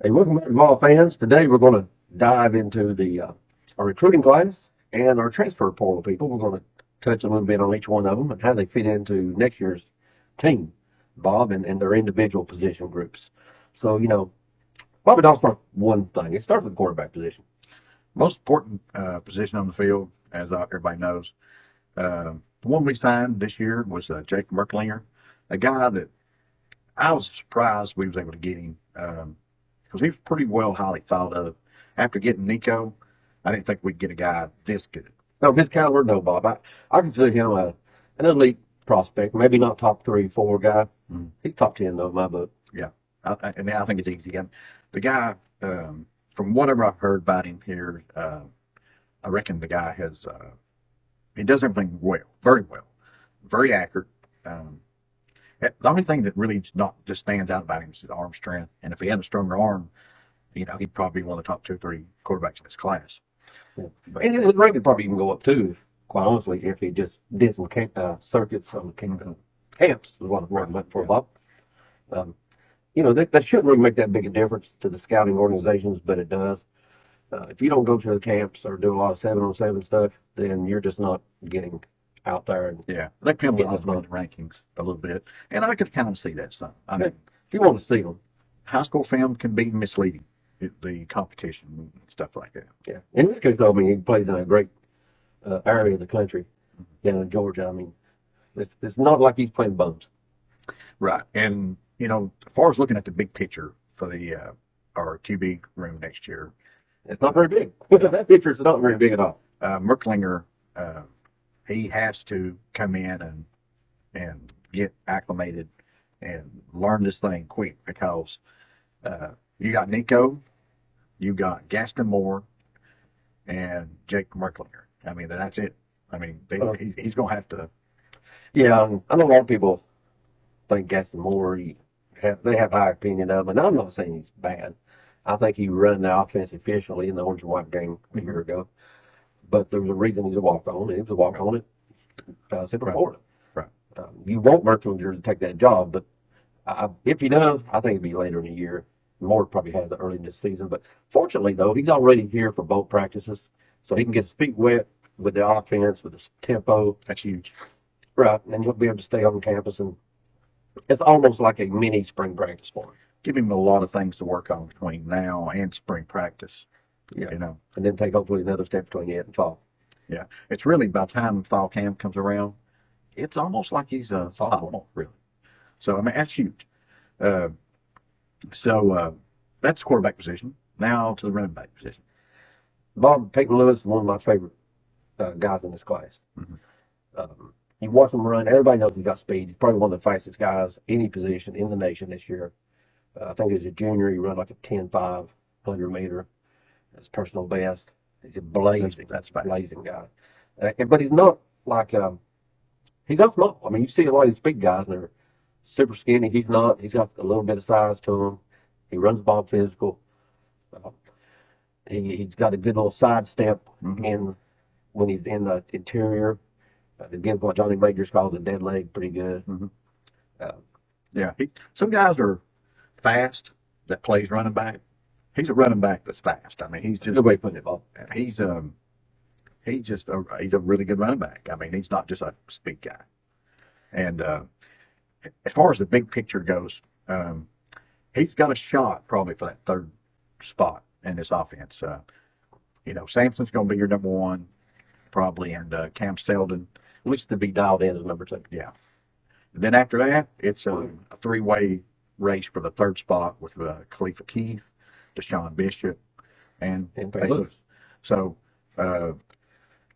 Hey, welcome back, Vol fans. Today we're going to dive into our recruiting class and our transfer portal people. We're going to touch a little bit on each one of them and how they fit into next year's team, Bob, and their individual position groups. So, Bob, it all starts with one thing. It starts with the quarterback position. Most important position on the field, as everybody knows. The one we signed this year was Jake Merklinger, a guy that I was surprised we was able to get him because he was pretty well highly thought of. After getting Nico, I didn't think we'd get a guy this good. No, this caliber, no, Bob. I consider him an elite prospect, maybe not top 3, 4 guy. Mm-hmm. He's top 10, though, in my book. Yeah, and I think it's easy. The guy, from whatever I've heard about him here, I reckon the guy he does everything well, very well, very accurate. The only thing that really just stands out about him is his arm strength. And if he had a stronger arm, he'd probably be one of the top 2 or 3 quarterbacks in this class. Yeah. And his rank would probably even go up too, quite honestly, if he just did some circuits on camps, is what I'm looking for, Bob. That shouldn't really make that big a difference to the scouting organizations, but it does. If you don't go to the camps or do a lot of 7-on-7 stuff, then you're just not getting out there. And yeah, they penalize me in the rankings a little bit, and I could kind of see that some. I mean, if you want to see them, high school film can be misleading, the competition and stuff like that. Yeah, in this case, though, I mean, he plays in a great area of the country, in Georgia. I mean, it's not like he's playing bums. Right, and as far as looking at the big picture for our QB room next year, it's not very big. That picture is not very big at all. Merklinger, he has to come in and get acclimated and learn this thing quick because you got Nico, you got Gaston Moore, and Jake Merklinger. I mean, that's it. I mean, he's going to have to. Yeah, I know a lot of people think Gaston Moore, they have high opinion of him, and I'm not saying he's bad. I think he run the offense efficiently in the orange and white game a year ago. But there was a reason he's a walk-on. He was a walk-on at Central Florida. Right. You want Merklinger to take that job, but if he does, I think it'd be later in the year. Moore probably has it early in this season. But fortunately, though, he's already here for both practices, so he can get his feet wet with the offense, with the tempo. That's huge. Right, and he'll be able to stay on campus, and it's almost like a mini spring practice for him. Give him a lot of things to work on between now and spring practice. Yeah. And then take hopefully another step between it and fall. Yeah. It's really by the time fall camp comes around, it's almost like he's a sophomore, really. So, I mean, that's huge. That's quarterback position. Now to the running back position. Bob Peyton Lewis is one of my favorite guys in this class. Mm-hmm. You watch him run, everybody knows he's got speed. He's probably one of the fastest guys any position in the nation this year. I think as a junior, he ran like a 10.5 100-meter. His personal best. He's a blazing guy. But he's not like, he's not small. I mean, you see a lot of these big guys, and they're super skinny. He's not. He's got a little bit of size to him. He runs the ball physical. He's got a good little side step when he's in the interior. Again, what Johnny Majors calls a dead leg, pretty good. Yeah. Some guys are fast that plays running back. He's a running back that's fast. I mean, he's just good way of putting it, Bob. He's a really good running back. I mean, he's not just a speed guy. And as far as the big picture goes, he's got a shot probably for that 3rd spot in this offense. Sampson's going to be your number 1 probably, and Cam Selden at least to be dialed in as number 2. Yeah. And then after that, it's a 3-way race for the 3rd spot with Khalifa Keith, Deshaun Bishop, and Peyton Lewis. So,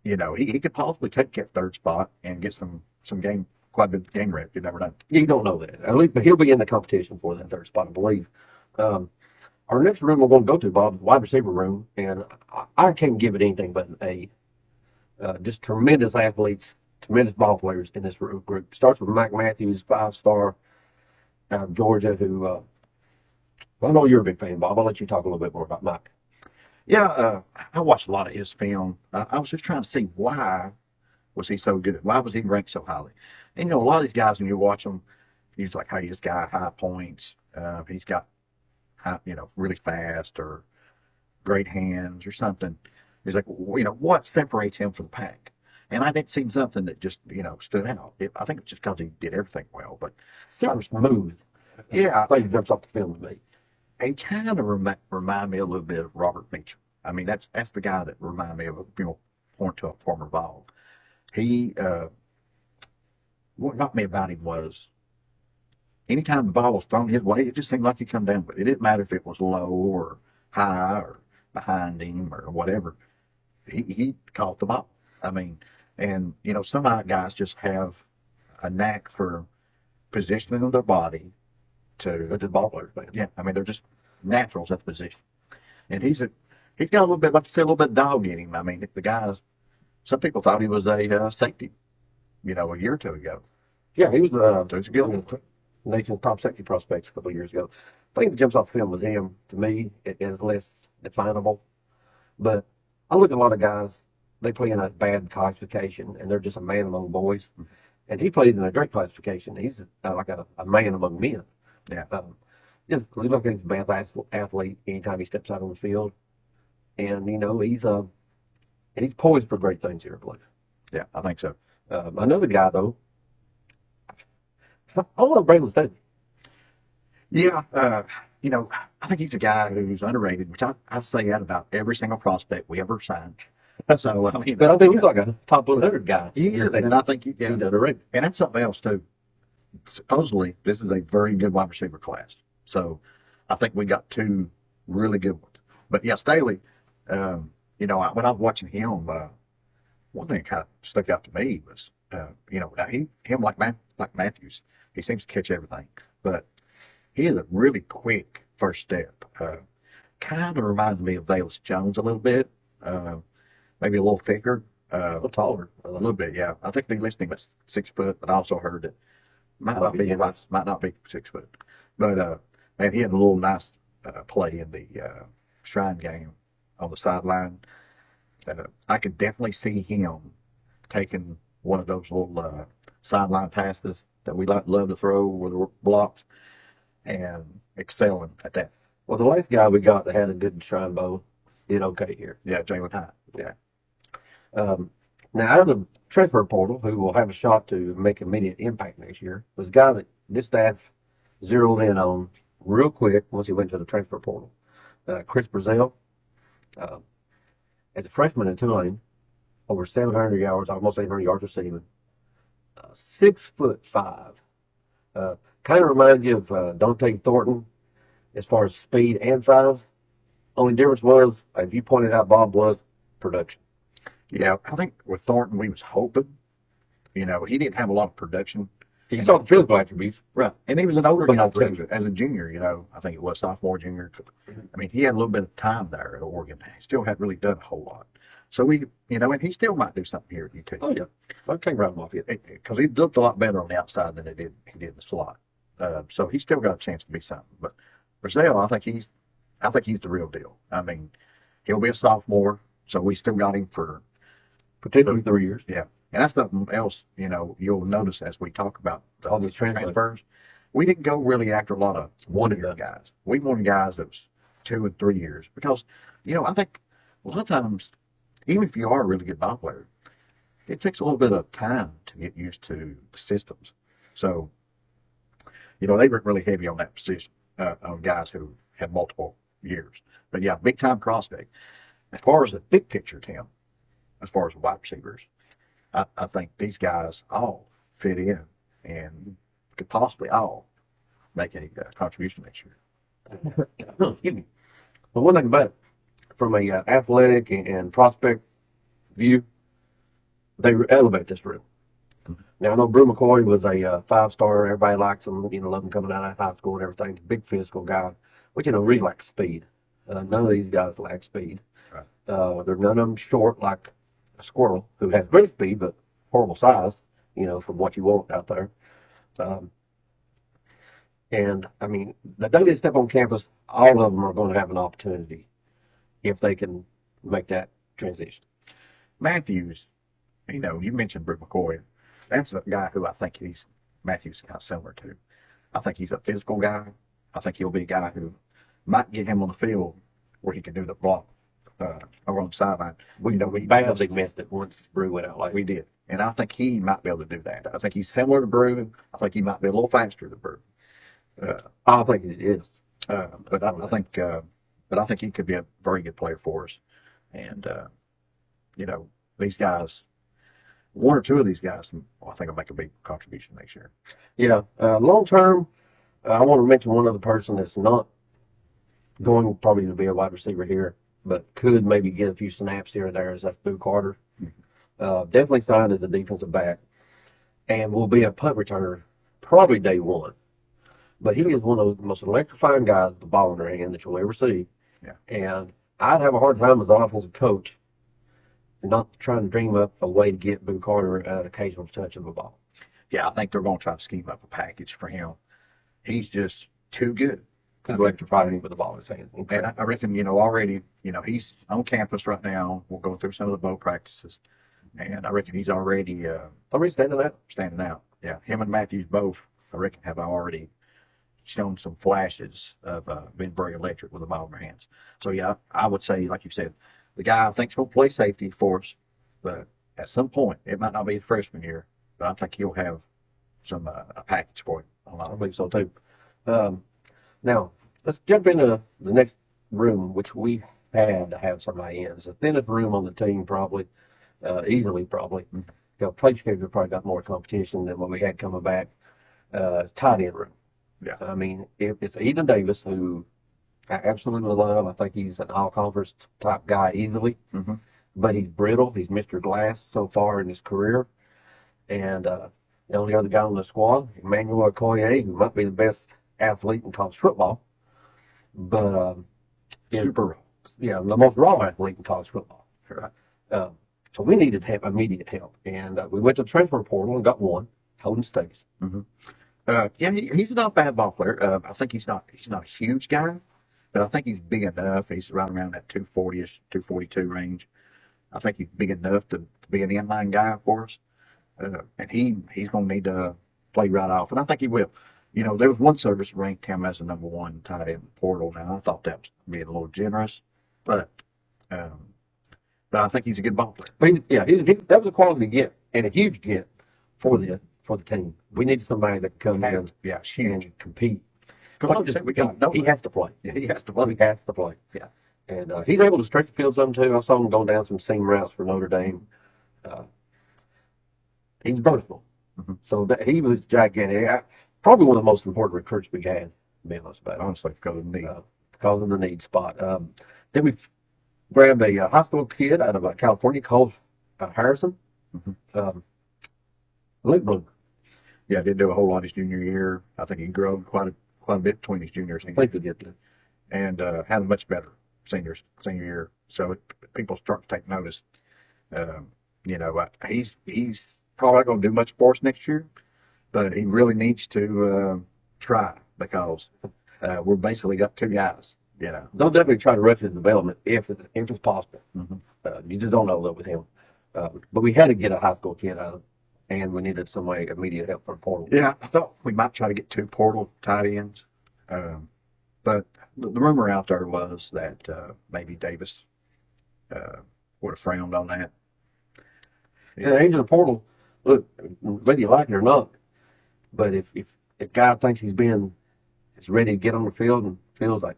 he could possibly take that 3rd spot and get some quite a bit of game rep. You never know. You don't know that. At least, but he'll be in the competition for that 3rd spot, I believe. Our next room we're going to go to, Bob, is the wide receiver room, and I can't give it anything but an A. Just tremendous athletes, tremendous ball players in this group. Starts with Mike Matthews, 5-star out of Georgia, who I know you're a big fan, Bob. I'll let you talk a little bit more about Mike. Yeah, I watched a lot of his film. I was just trying to see why was he so good? Why was he ranked so highly? And a lot of these guys, when you watch them, he's like, hey, this guy high points. He's got really fast or great hands or something. He's like, what separates him from the pack? And I didn't see something that just, stood out. I think it's just because he did everything well. But Super smooth. yeah, I think he jumps off the film to me. he kind of remind me a little bit of Robert Mitchell. I mean, that's the guy that reminded me of, point to a former Vol. He, what got me about him was anytime the ball was thrown his way, it just seemed like he come down with it. It didn't matter if it was low or high or behind him or whatever. He caught the ball. I mean, and some guys just have a knack for positioning their body They're to, just ball players, man. yeah. I mean, they're just naturals at the position. And he's got a little bit, like you say, a little bit of dog in him. I mean, the guys, some people thought he was a safety, a year or two ago. Yeah, he was So he's a good one one. of the nation's top safety prospects a couple of years ago. I think the jumps off the film with him, to me, it is less definable. But I look at a lot of guys, they play in a bad classification, and they're just a man among boys. And he plays in a great classification. He's like a man among men. Yeah. Just look like he's a best athlete anytime he steps out on the field. And, he's poised for great things here, I believe. Yeah, I think so. Another guy, though, I love Braylon Staley. Yeah, I think he's a guy who's underrated, which I say that about every single prospect we ever signed. So, I mean, But I think he's like a top 100 guy. he is, and I think He's underrated. and that's something else too. Supposedly, this is a very good wide receiver class. So, I think we got two really good ones. But yeah, Staley, when I was watching him, one thing that kind of stuck out to me was, him like Matthews, he seems to catch everything, but he is a really quick first step. Kind of reminds me of Valus Jones a little bit, maybe a little thicker, A little taller. a little bit. Yeah, I think they listed him at 6 foot, but I also heard that might not be 6 foot. But man, he had a little nice play in the Shrine game on the sideline. I could definitely see him taking one of those little sideline passes that we love to throw with the blocks and excelling at that. Well, the last guy we got that had a good shrine bow did okay here. Yeah, Jalen Hyatt. Yeah. Now, out of the transfer portal, who will have a shot to make immediate impact next year, was a guy that this staff zeroed in on real quick once he went to the transfer portal. Chris Brazil, as a freshman in Tulane, over 700 yards, almost 800 yards receiving, 6'5". Kind of reminds you of Dante Thornton as far as speed and size. Only difference was, as you pointed out, Bob, was production. Yeah, I think with Thornton, we was hoping, he didn't have a lot of production. You saw the physical attributes. Right. And he was an older But guy not too, production. as a junior, I think it was sophomore, junior. I mean, he had a little bit of time there at Oregon. He still hadn't really done a whole lot. So and he still might do something here at UT. Oh, yeah. I can't write him off yet. Because he looked a lot better on the outside than he did in the slot. So he's still got a chance to be something. But Brazil, I think he's the real deal. I mean, he'll be a sophomore, so we still got him for Potentially 3 years. yeah. And that's something else, you'll notice as we talk about All these transfers. We didn't go really after a lot of 1 year guys. We wanted guys that was 2 and 3 years because, I think a lot of times, even if you are a really good ball player, it takes a little bit of time to get used to the systems. So, they were really heavy on that position, on guys who had multiple years. But yeah, big time prospect. As far as the big picture, Tim, as far as wide receivers, I think these guys all fit in and could possibly all make a contribution next year. Excuse me. But one thing about it, from a athletic and prospect view, they elevate this room. Now, I know Brew McCoy was a 5-star. Everybody likes him. Love him coming out of high school and everything. Big physical guy. But, really lacks speed. None of these guys lack speed. Right. There's none of them short like a squirrel who has great speed but horrible size, from what you want out there. And, I mean, the day they step on campus, all of them are going to have an opportunity if they can make that transition. Matthews, you mentioned Brew McCoy. That's a guy who I think Matthews is kind of similar to. I think he's a physical guy. I think he'll be a guy who, might get him on the field where he can do the block over on the sideline. We badly missed it once Brew went out late. We did. And I think he might be able to do that. I think he's similar to Brew. I think he might be a little faster than Brew. I think it is. But I think he could be a very good player for us. And these guys, one or two of these guys, I think will make a big contribution next year. Yeah. Long term, I want to mention one other person that's not going probably to be a wide receiver here, but could maybe get a few snaps here and there. Is that Boo Carter? Definitely signed as a defensive back, and will be a punt returner probably day one. But he is one of the most electrifying guys with the ball in their hand that you'll ever see. Yeah. And I'd have a hard time as an offensive coach not trying to dream up a way to get Boo Carter an occasional touch of a ball. Yeah, I think they're going to try to scheme up a package for him. He's just too good. He's electrifying with the ball in his hand. And I reckon, already, he's on campus right now. We'll go through some of the bowl practices. And I reckon he's already standing out. Standing out. Yeah. Him and Matthews both, I reckon, have already shown some flashes of being very electric with the ball in their hands. So, yeah, I would say, like you said, the guy I think is going to play safety for us. But at some point, it might not be the freshman year, but I think he'll have some a package for him. I believe so, too. Now, let's jump into the next room, which we had to have somebody in. It's the thinnest room on the team, probably, easily, probably. Play schedule probably got more competition than what we had coming back. It's tight end room. Yeah. I mean, it's Ethan Davis, who I absolutely love. I think he's an all-conference type guy easily. Mm-hmm. But he's brittle. He's Mr. Glass so far in his career. And the only other guy on the squad, Emmanuel Okoye, who might be the best athlete in college football. But super raw. Yeah, the most raw athlete in college football. Right. So we needed to have immediate help. And we went to the transfer portal and got one, Holden Stace. Mm-hmm. Yeah, he's not a bad ball player. I think he's not a huge guy, but I think he's big enough. He's right around that 240-ish, 242 range. I think he's big enough to be an inline guy for us. And he's going to need to play right off. And I think he will. There was one service ranked him as the number one tight end portal. Now, I thought that was being a little generous, but I think he's a good ball player. But that was a quality get and a huge get for the team. We need somebody that can come in and compete. He has to play. Yeah, he has to play. He has to play. Yeah. And he's able to stretch the field some too. I saw him going down some seam routes for Notre Dame. He's versatile. Mm-hmm. So he was gigantic. Probably one of the most important recruits we had, to be honest about it. Honestly, because of the need spot. Then we grabbed a high school kid out of California called Harrison. Mm-hmm. Luke Bloom. Yeah, didn't do a whole lot his junior year. I think he grew quite a bit between his junior and senior. I think he did. And had a much better senior year. So people start to take notice. He's probably not going to do much for us next year, but he really needs to try because we're basically got two guys. They'll definitely try to rush his development if it's possible. Mm-hmm. You just don't know that with him. But we had to get a high school kid out, and we needed some way immediate help from portal. Yeah, I thought we might try to get two portal tight ends, but the rumor out there was that maybe Davis would have frowned on that. Yeah, the age of the portal, look, whether you like it or not, but if a guy thinks is ready to get on the field and feels like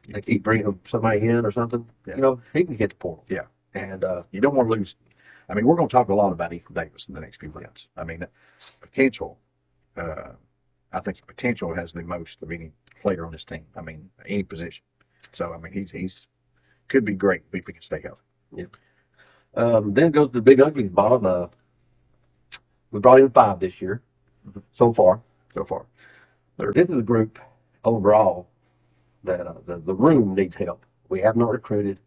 they keep bringing somebody in or something, he can hit the portal. Yeah. And you don't want to lose. I mean, we're going to talk a lot about Ethan Davis in the next few minutes. I mean, potential. I think potential has the most of any player on this team. I mean, any position. So I mean, he's could be great if he can stay healthy. Yeah. Then it goes to the big ugly, Bob. We brought in 5 this year, so far. This is a group overall that the room needs help. We have not recruited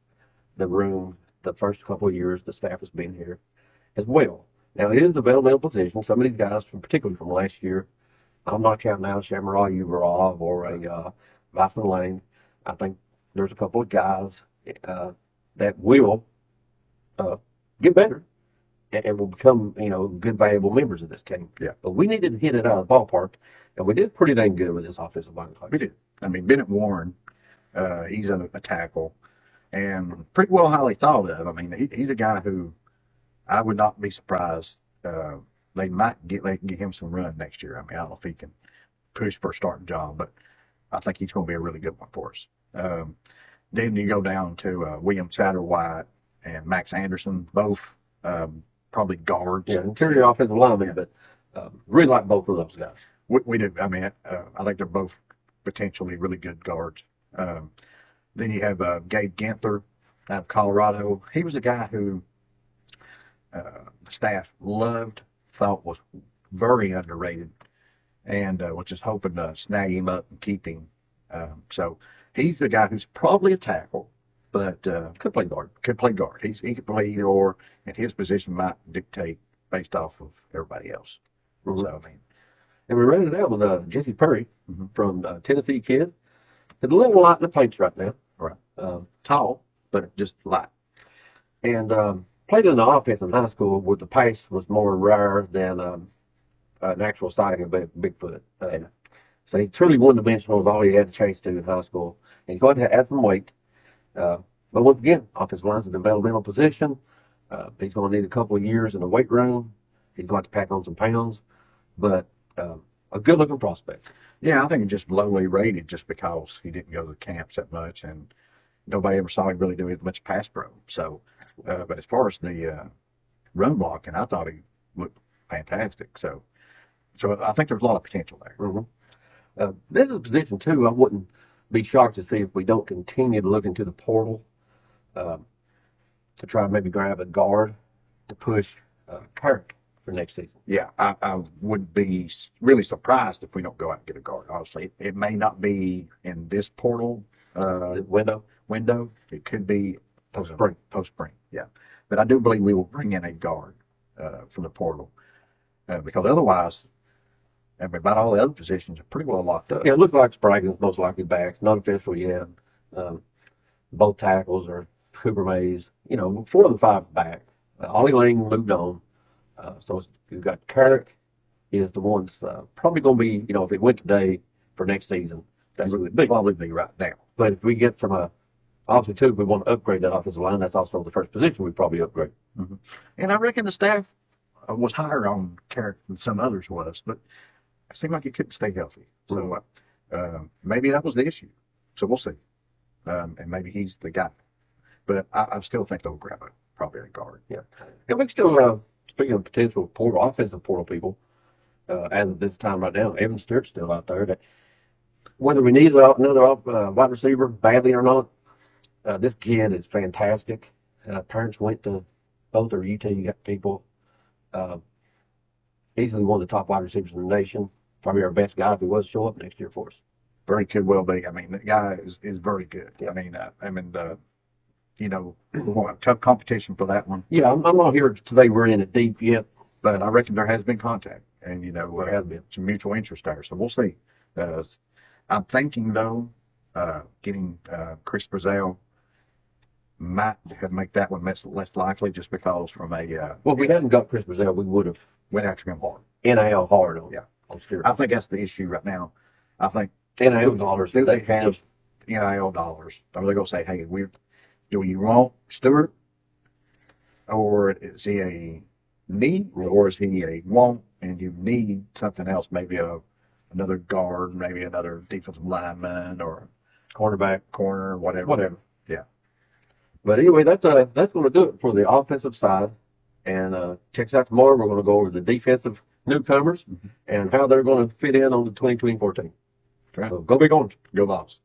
the room the first couple of years the staff has been here as well. Now, it is a developmental position. Some of these guys, particularly from last year, I'm not counting out Shamara Uberov or a Bison Lane. I think there's a couple of guys that will get better and will become, good, valuable members of this team. Yeah. But we needed to hit it out of the ballpark, and we did pretty dang good with this offensive line. We did. I mean, Bennett Warren He's a tackle and pretty well highly thought of. I mean, he's a guy who I would not be surprised. They might get him some run next year. I mean, I don't know if he can push for a starting job, but I think he's going to be a really good one for us. Then you go down to William Satterwhite and Max Anderson, both probably guards. Yeah, interior offensive lineman, but really like both of those guys. We do. I mean, I think they're both potentially really good guards. Then you have Gabe Ginther out of Colorado. He was a guy who the staff loved, thought was very underrated, and was just hoping to snag him up and keep him. So he's the guy who's probably a tackle, but Could play guard. Could play guard. He could play either or, and his position might dictate based off of everybody else. Mm-hmm. So I mean, And we ran it out with Jesse Perry mm-hmm. from Tennessee kid. He's a little light in the paints right now. Right. Tall, But just light. and played in the offense in high school where the pace was more rare than an actual sighting of Bigfoot. So he's truly one-dimensional with all he had to chase to in high school. And he's going to add some weight. But once again, offensive line's a developmental position. He's going to need a couple of years in the weight room. He's going to pack on some pounds. But a good-looking prospect. Yeah, I think it's just lowly rated just because he didn't go to the camps that much, and nobody ever saw him really do much pass pro. So, but as far as the run blocking, I thought he looked fantastic. So I think there's a lot of potential there. Mm-hmm. This is a position, too, I wouldn't be shocked to see if we don't continue to look into the portal to try to maybe grab a guard to push Kirk for next season. Yeah, I would be really surprised if we don't go out and get a guard, honestly. It may not be in this portal window. It could be post-spring, yeah. But I do believe we will bring in a guard from the portal because otherwise, I mean, about all the other positions are pretty well locked up. Yeah, it looks like Sprague's most likely back. Not official yet. Both tackles are Cooper Mays. 4 of the 5 back. Ollie Lang moved on. So you've got Carrick is the one that's probably going to be, if it went today for next season, that's who it would be. Probably be right now. But if we get some, obviously, too, if we want to upgrade that offensive line, that's also the first position we probably upgrade. Mm-hmm. And I reckon the staff was higher on Carrick than some others was, but it seemed like he couldn't stay healthy. So maybe that was the issue. So we'll see. And maybe he's the guy. But I still think they'll grab probably a guard. Yeah. And we can still, speaking of potential offensive portal people, as of this time right now, Evan Stewart's still out there. That whether we need another wide receiver badly or not, this kid is fantastic. Parents went to both are UT people. Easily one of the top wide receivers in the nation. Probably our best guy if he was to show up next year for us. Very could well be. I mean, the guy is very good. Yeah. I mean, tough competition for that one. Yeah, I'm not here today. We're in it deep yet, but I reckon there has been contact, and there has been some mutual interest there. So we'll see. I'm thinking though, getting Chris Brazell might have make that one less likely, just because from a well, if we hadn't got Chris Brazell, we would have went after him hard. NIL hard on. Yeah, on Stewart. I think that's the issue right now. I think NIL dollars. Do they have NIL dollars? Are they gonna say, hey, do you want Stewart, or is he a need, or is he a want and you need something else, maybe another guard, maybe another defensive lineman or cornerback, corner, whatever. Yeah. But anyway, that's going to do it for the offensive side. And check us out tomorrow. We're going to go over the defensive newcomers and how they're going to fit in on the 2024 team. Right. So go Big Orange. Go Vols.